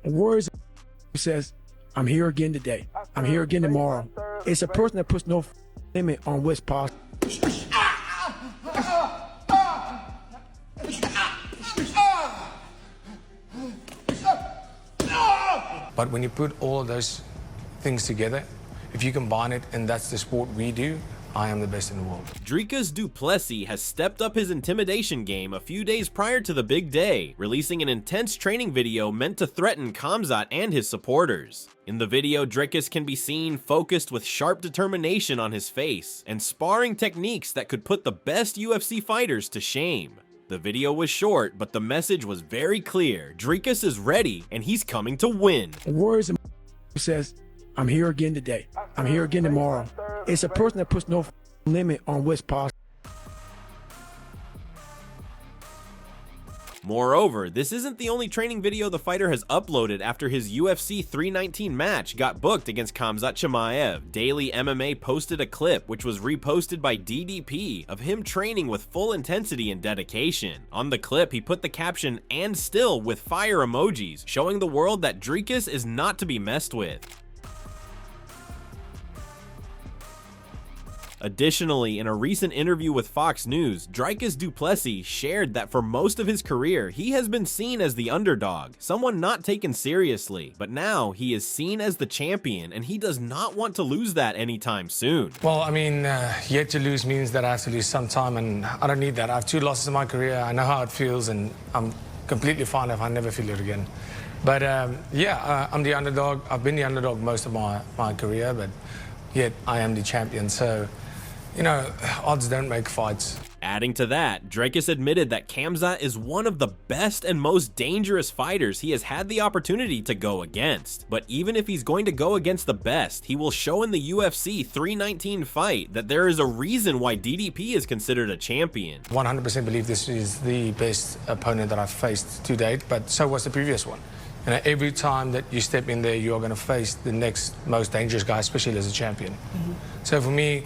A warrior is who says, I'm here again today. I'm here again tomorrow. It's a person that puts no limit on what's possible. But when you put all of those things together, if you combine it, and that's the sport we do, I am the best in the world. Dricus du Plessis has stepped up his intimidation game a few days prior to the big day, releasing an intense training video meant to threaten Khamzat and his supporters. In the video, Dricus can be seen focused with sharp determination on his face and sparring techniques that could put the best UFC fighters to shame. The video was short, but the message was very clear. Dricus is ready, and he's coming to win. A warrior is who says, I'm here again today. I'm here again tomorrow. It's a person that puts no limit on what's possible. Moreover, this isn't the only training video the fighter has uploaded after his UFC 319 match got booked against Khamzat Chimaev. Daily MMA posted a clip which was reposted by DDP of him training with full intensity and dedication. On the clip, he put the caption "and still" with fire emojis, showing the world that Dricus is not to be messed with. Additionally, in a recent interview with Fox News, Dricus du Plessis shared that for most of his career, he has been seen as the underdog, someone not taken seriously, but now he is seen as the champion, and he does not want to lose that anytime soon. Well, I mean, yet to lose means that I have to lose some time, and I don't need that. I have 2 losses in my career. I know how it feels, and I'm completely fine if I never feel it again. But yeah, I'm the underdog. I've been the underdog most of my career, but yet I am the champion. So, you know, odds don't make fights. Adding to that, Dricus admitted that Khamzat is one of the best and most dangerous fighters he has had the opportunity to go against. But even if he's going to go against the best, he will show in the UFC 319 fight that there is a reason why DDP is considered a champion. 100% believe this is the best opponent that I've faced to date, but so was the previous one. You know, every time that you step in there, you are going to face the next most dangerous guy, especially as a champion. So for me,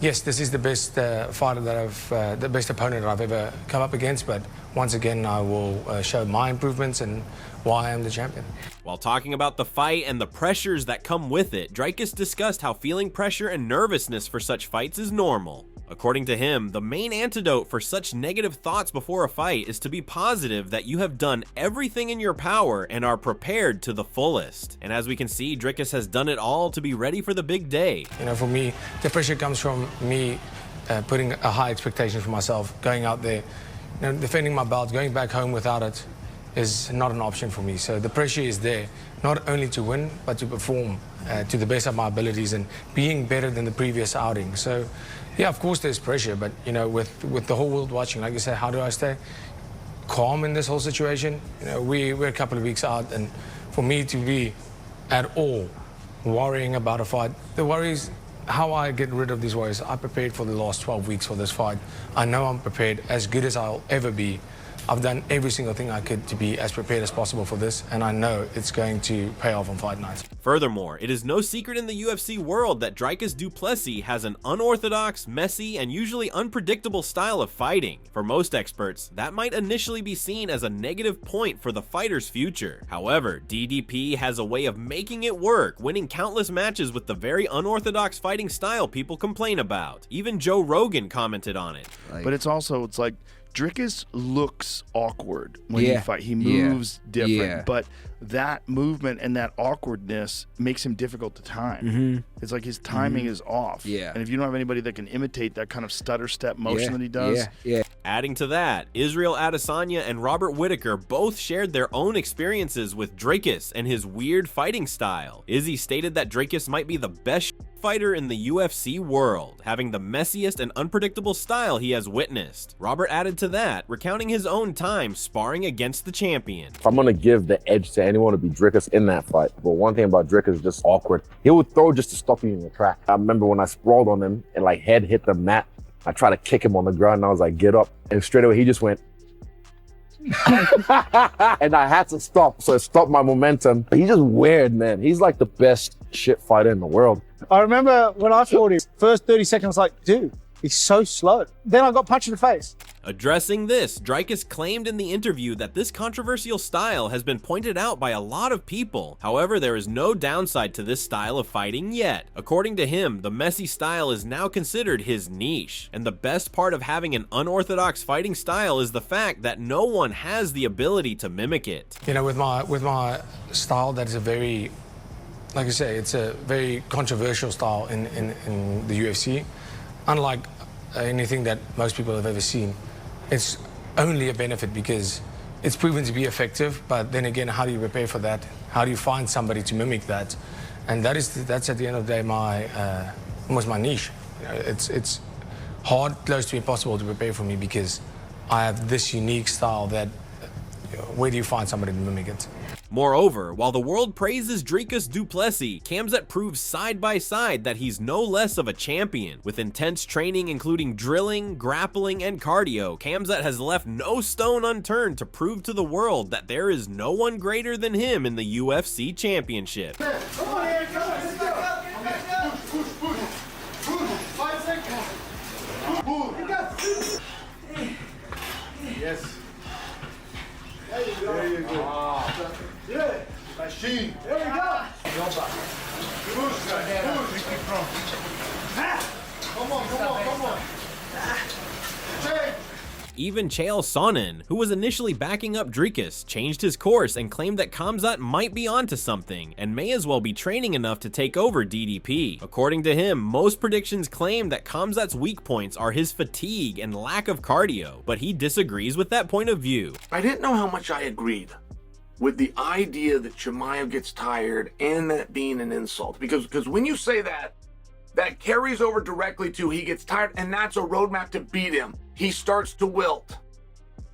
yes, this is the best fighter that the best opponent that I've ever come up against. But once again, I will show my improvements and why I am the champion. While talking about the fight and the pressures that come with it, Dricus discussed how feeling pressure and nervousness for such fights is normal. According to him, the main antidote for such negative thoughts before a fight is to be positive that you have done everything in your power and are prepared to the fullest. And as we can see, Dricus has done it all to be ready for the big day. You know, for me, the pressure comes from me putting a high expectation for myself, going out there, you know, defending my belt, going back home without it is not an option for me. So the pressure is there, not only to win, but to perform to the best of my abilities and being better than the previous outing. So, yeah, of course there's pressure, but, you know, with the whole world watching, like you say, how do I stay calm in this whole situation? You know, we're a couple of weeks out, and for me to be at all worrying about a fight, the worries, how I get rid of these worries, I prepared for the last 12 weeks for this fight. I know I'm prepared as good as I'll ever be. I've done every single thing I could to be as prepared as possible for this, and I know it's going to pay off on fight night. Furthermore, it is no secret in the UFC world that Dricus du Plessis has an unorthodox, messy, and usually unpredictable style of fighting. For most experts, that might initially be seen as a negative point for the fighter's future. However, DDP has a way of making it work, winning countless matches with the very unorthodox fighting style people complain about. Even Joe Rogan commented on it. But it's like Dricus looks awkward when he fights. He moves different, but that movement and that awkwardness makes him difficult to time. It's like his timing is off. And if you don't have anybody that can imitate that kind of stutter step motion that he does. Adding to that, Israel Adesanya and Robert Whittaker both shared their own experiences with Dricus and his weird fighting style. Izzy stated that Dricus might be the best fighter in the UFC world, having the messiest and unpredictable style he has witnessed. Robert added to that, recounting his own time sparring against the champion. If I'm gonna give the edge to anyone, to be Dricus in that fight. But one thing about Dricus is just awkward. He would throw just to stop you in your track. I remember when I sprawled on him and like head hit the mat, I tried to kick him on the ground and I was like, get up. And straight away he just went. And I had to stop, so it stopped my momentum. He's just weird, man. He's like the best shit fighter in the world. I remember when I fought him, first 30 seconds, like, dude, he's so slow. Then I got punched in the face. Addressing this, Dricus claimed in the interview that this controversial style has been pointed out by a lot of people. However, there is no downside to this style of fighting yet. According to him, the messy style is now considered his niche. And the best part of having an unorthodox fighting style is the fact that no one has the ability to mimic it. You know, with my style, that is a very, like I say, it's a very controversial style in the UFC. Unlike anything that most people have ever seen, it's only a benefit because it's proven to be effective. But then again, how do you prepare for that? How do you find somebody to mimic that? And that's at the end of the day almost my niche. You know, it's hard, close to impossible to prepare for me because I have this unique style that, you know, where do you find somebody to mimic it? Moreover, while the world praises Dricus du Plessis, Khamzat proves side by side that he's no less of a champion. With intense training including drilling, grappling, and cardio, Khamzat has left no stone unturned to prove to the world that there is no one greater than him in the UFC championship. Come on, Eric, come on, let's go. Push. 5 seconds. Yes. There you go. Yeah. Machine. There we go. Push. Come on. Change. Even Chael Sonnen, who was initially backing up Dricus, changed his course and claimed that Khamzat might be onto something and may as well be training enough to take over DDP. According to him, most predictions claim that Khamzat's weak points are his fatigue and lack of cardio, but he disagrees with that point of view. I didn't know how much I agreed with the idea that Chimaev gets tired and that being an insult, because when you say that, that carries over directly to he gets tired, and that's a roadmap to beat him. He starts to wilt.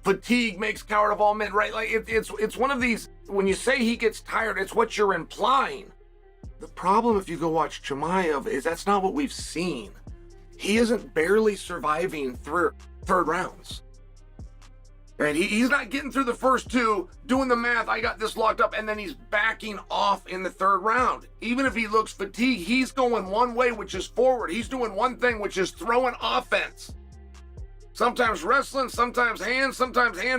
Fatigue makes coward of all men, right? Like it's one of these, when you say he gets tired, it's what you're implying. The problem, if you go watch Chimaev, is that's not what we've seen. He isn't barely surviving through third rounds. And he's not getting through the first two, doing the math, I got this locked up, and then he's backing off in the third round. Even if he looks fatigued, he's going one way, which is forward. He's doing one thing, which is throwing offense. Sometimes wrestling, sometimes hand,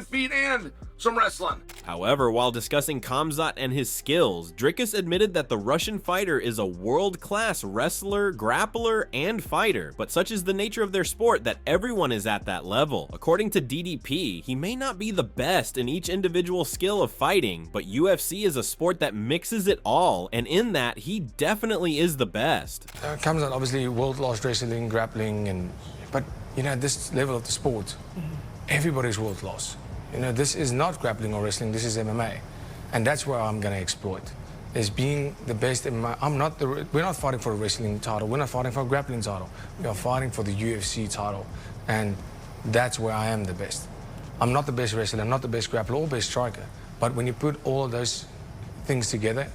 feet, and some wrestling. However, while discussing Khamzat and his skills, Dricus admitted that the Russian fighter is a world-class wrestler, grappler, and fighter, but such is the nature of their sport that everyone is at that level. According to DDP, he may not be the best in each individual skill of fighting, but UFC is a sport that mixes it all, and in that, he definitely is the best. Khamzat, obviously, world-class wrestling, grappling, but you know, this level of the sport, everybody's world-class. You know, this is not grappling or wrestling, this is MMA. And that's where I'm going to exploit, is being the best in my... we're not fighting for a wrestling title, we're not fighting for a grappling title. We are fighting for the UFC title. And that's where I am the best. I'm not the best wrestler, I'm not the best grappler or best striker. But when you put all of those things together,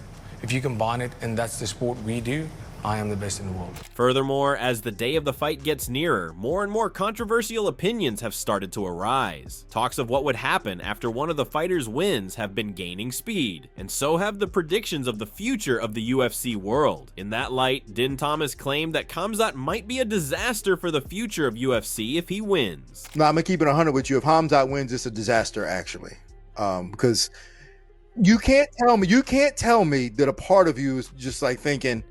if you combine it and that's the sport we do, I am the best in the world. Furthermore, as the day of the fight gets nearer, more and more controversial opinions have started to arise. Talks of what would happen after one of the fighters wins have been gaining speed, and so have the predictions of the future of the UFC world. In that light, Din Thomas claimed that Khamzat might be a disaster for the future of UFC if he wins. No, I'm gonna keep it 100 with you. If Khamzat wins, it's a disaster, actually, because you can't tell me that a part of you is just like thinking,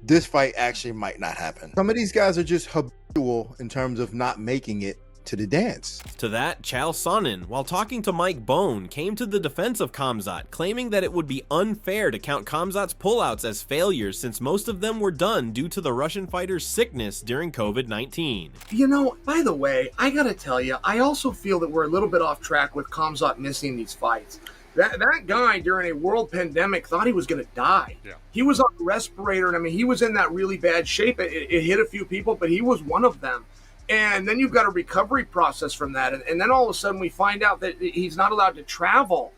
this fight actually might not happen. Some of these guys are just habitual in terms of not making it to the dance. To that, Chael Sonnen, while talking to Mike Bone, came to the defense of Khamzat, claiming that it would be unfair to count Khamzat's pullouts as failures since most of them were done due to the Russian fighter's sickness during COVID-19. You know, by the way, I gotta tell you, I also feel that we're a little bit off track with Khamzat missing these fights. That guy during a world pandemic thought he was going to die. Yeah. He was on a respirator, and I mean, he was in that really bad shape. It hit a few people, but he was one of them. And then you've got a recovery process from that. And then all of a sudden we find out that he's not allowed to travel.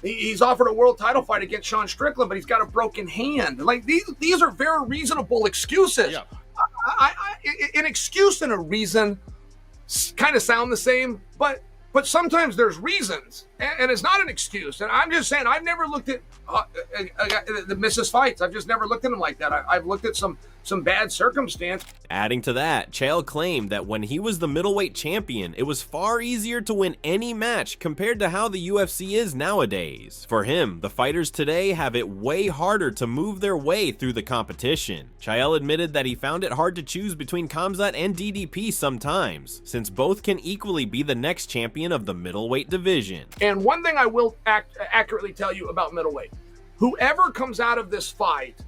He's offered a world title fight against Sean Strickland, but he's got a broken hand. Like, these are very reasonable excuses. Yeah. An excuse and a reason kind of sound the same, but sometimes there's reasons. And it's not an excuse. And I'm just saying, I've never looked at the misses fights. I've just never looked at them like that. I've looked at some bad circumstance. Adding to that, Chael claimed that when he was the middleweight champion, it was far easier to win any match compared to how the UFC is nowadays. For him, the fighters today have it way harder to move their way through the competition. Chael admitted that he found it hard to choose between Khamzat and DDP sometimes, since both can equally be the next champion of the middleweight division. And one thing I will accurately tell you about middleweight, whoever comes out of this fight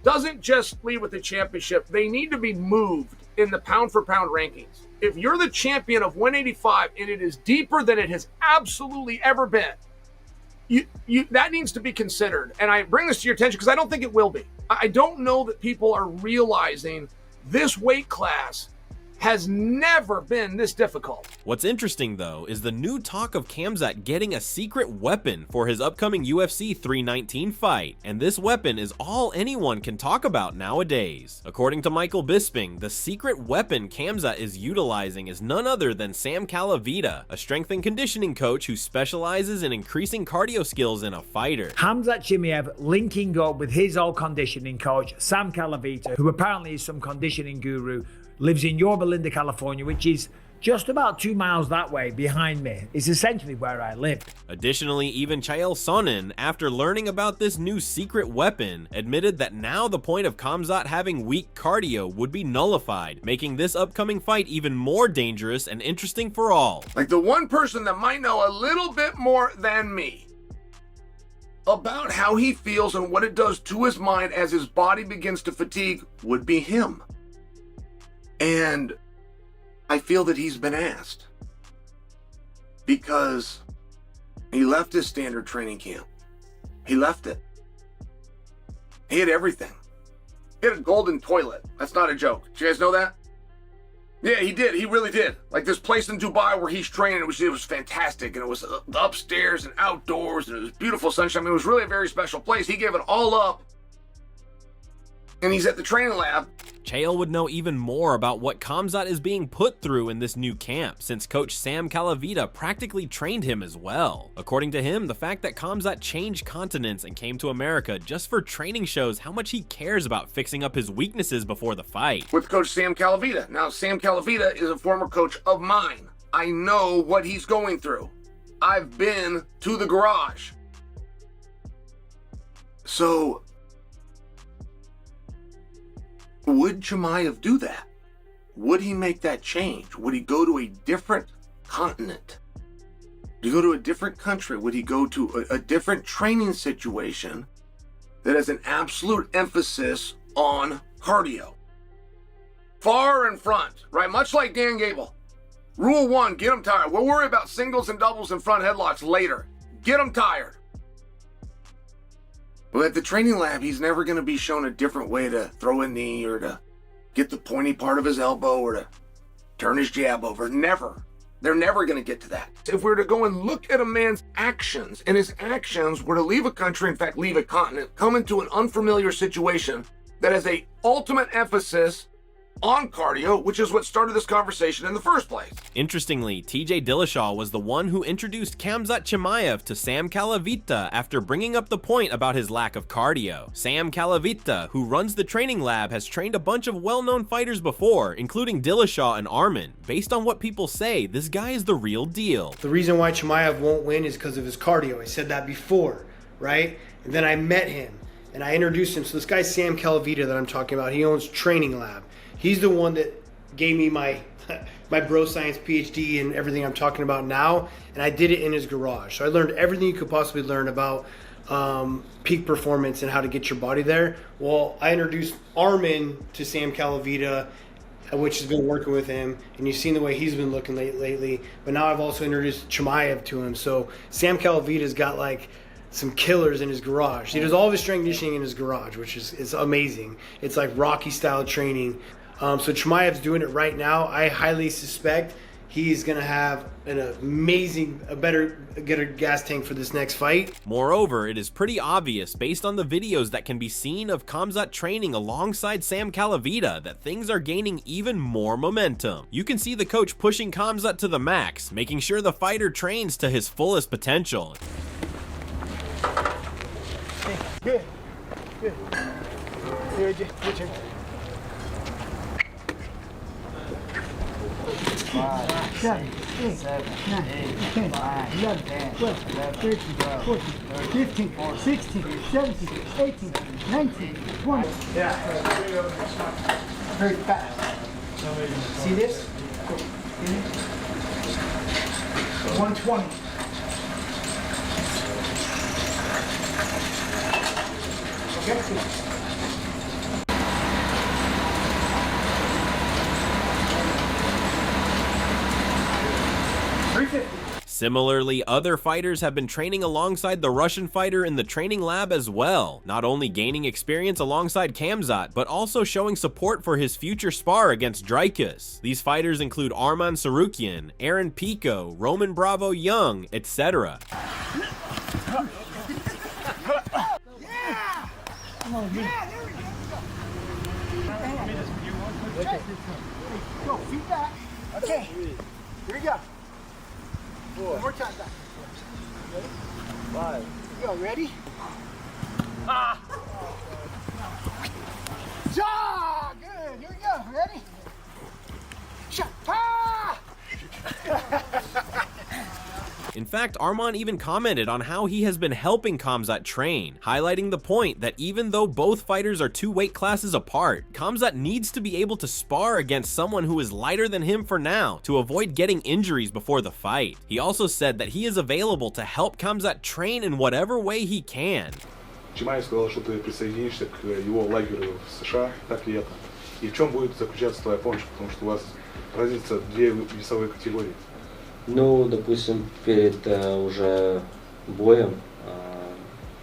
doesn't just leave with the championship. They need to be moved in the pound-for-pound rankings. If you're the champion of 185 and it is deeper than it has absolutely ever been, that needs to be considered. And I bring this to your attention because I don't think it will be. I don't know that people are realizing this weight class has never been this difficult. What's interesting though is the new talk of Khamzat getting a secret weapon for his upcoming UFC 319 fight, and this weapon is all anyone can talk about nowadays. According to Michael Bisping, the secret weapon Khamzat is utilizing is none other than Sam Calavita, a strength and conditioning coach who specializes in increasing cardio skills in a fighter. Khamzat Chimaev linking up with his old conditioning coach, Sam Calavita, who apparently is some conditioning guru, lives in Yorba Linda, California, which is just about 2 miles that way behind me. It's essentially where I live. Additionally, even Chael Sonnen, after learning about this new secret weapon, admitted that now the point of Khamzat having weak cardio would be nullified, making this upcoming fight even more dangerous and interesting for all. Like the one person that might know a little bit more than me about how he feels and what it does to his mind as his body begins to fatigue would be him. And I feel that he's been asked because he left his standard training camp. He left it. He had everything. He had a golden toilet. That's not a joke. Did you guys know that? Yeah, he did. He really did. Like this place in Dubai where he's training, it was fantastic. And it was upstairs and outdoors and it was beautiful sunshine. I mean, it was really a very special place. He gave it all up. And he's at the training lab. Chael would know even more about what Khamzat is being put through in this new camp, since coach Sam Calavita practically trained him as well. According to him, the fact that Khamzat changed continents and came to America just for training shows how much he cares about fixing up his weaknesses before the fight. With coach Sam Calavita. Now, Sam Calavita is a former coach of mine. I know what he's going through. I've been to the garage. So, would Chimaev do that? Would he make that change? Would he go to a different continent? Would he go to a different country? Would he go to a different training situation that has an absolute emphasis on cardio? Far in front, right? Much like Dan Gable. Rule 1, get him tired. We'll worry about singles and doubles and front headlocks later. Get him tired. But at the training lab, he's never going to be shown a different way to throw a knee or to get the pointy part of his elbow or to turn his jab over. Never. They're never going to get to that. If we were to go and look at a man's actions, and his actions were to leave a country, in fact, leave a continent, come into an unfamiliar situation that has a ultimate emphasis on cardio, which is what started this conversation in the first place. Interestingly, TJ Dillashaw was the one who introduced Khamzat Chimaev to Sam Calavita after bringing up the point about his lack of cardio. Sam Calavita, who runs the training lab, has trained a bunch of well-known fighters before, including Dillashaw and Arman. Based on what people say, this guy is the real deal. The reason why Chimaev won't win is because of his cardio. I said that before, right? And then I met him and I introduced him. So this guy's Sam Calavita that I'm talking about. He owns Training Lab. He's the one that gave me my bro science PhD and everything I'm talking about now, and I did it in his garage. So I learned everything you could possibly learn about peak performance and how to get your body there. Well, I introduced Arman to Sam Calavita, which has been working with him, and you've seen the way he's been looking lately. But now I've also introduced Chimaev to him. So Sam Calavita's got like some killers in his garage. He does all of his strength conditioning in his garage, which is amazing. It's like Rocky style training. So Chimaev's doing it right now. I highly suspect he's gonna have an amazing, get a gas tank for this next fight. Moreover, it is pretty obvious based on the videos that can be seen of Khamzat training alongside Sam Calavita that things are gaining even more momentum. You can see the coach pushing Khamzat to the max, making sure the fighter trains to his fullest potential. Good. Good. Here, your turn. 5, 7, 8, 9, 10, 11, 12, 13, 14, 15, 16, 17, 18, 19, 20. Yeah. Very fast. See this? 120. Okay. Similarly, other fighters have been training alongside the Russian fighter in the training lab as well, not only gaining experience alongside Khamzat, but also showing support for his future spar against Dricus. These fighters include Arman Sarukian, Aaron Pico, Roman Bravo Young, etc. Go, feet back. Okay, here we go. 4. One more time back. Ready? 5. Here we go, ready? Ja! Good, here we go, ready? Shot! Ah! In fact, Arman even commented on how he has been helping Khamzat train, highlighting the point that even though both fighters are 2 weight classes apart, Khamzat needs to be able to spar against someone who is lighter than him for now to avoid getting injuries before the fight. He also said that he is available to help Khamzat train in whatever way he can. Чимаев сказал, что ты присоединишься к его лагерю в США, так ли это? И в чем будет заключаться твоя помощь, потому что у вас разница 2 весовые категории? Ну, допустим, перед уже боем,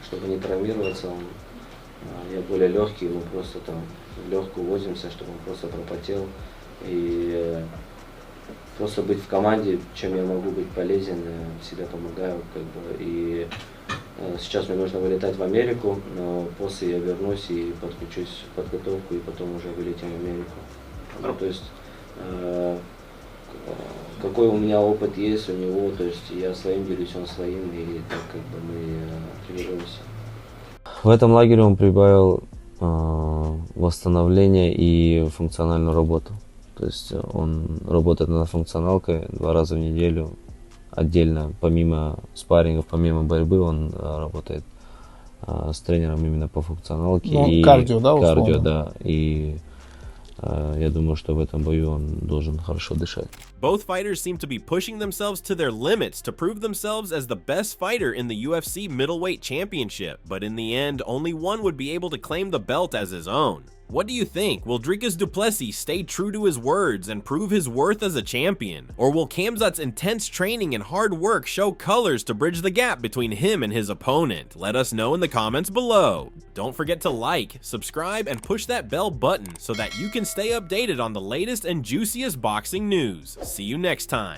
чтобы не травмироваться, я более легкий, мы просто там легко увозимся, чтобы он просто пропотел. И просто быть в команде, чем я могу быть полезен, всегда помогаю, как бы. И сейчас мне нужно вылетать в Америку, но после я вернусь и подключусь в подготовку, и потом уже вылетим в Америку. Ну, то есть какой у меня опыт есть у него, то есть я своим делюсь, он своим, и так как бы мы тренируемся. В этом лагере он прибавил восстановление и функциональную работу. То есть он работает над функционалкой 2 раза в неделю, отдельно, помимо спаррингов, помимо борьбы, он работает с тренером именно по функционалке. Ну, и кардио, да, условно? Кардио, да. И я думаю, что в этом бою он должен хорошо дышать. Both fighters seem to be pushing themselves to their limits to prove themselves as the best fighter in the UFC middleweight championship, but in the end, only one would be able to claim the belt as his own. What do you think? Will Dricus du Plessis stay true to his words and prove his worth as a champion? Or will Khamzat's intense training and hard work show colors to bridge the gap between him and his opponent? Let us know in the comments below. Don't forget to like, subscribe, and push that bell button so that you can stay updated on the latest and juiciest boxing news. See you next time.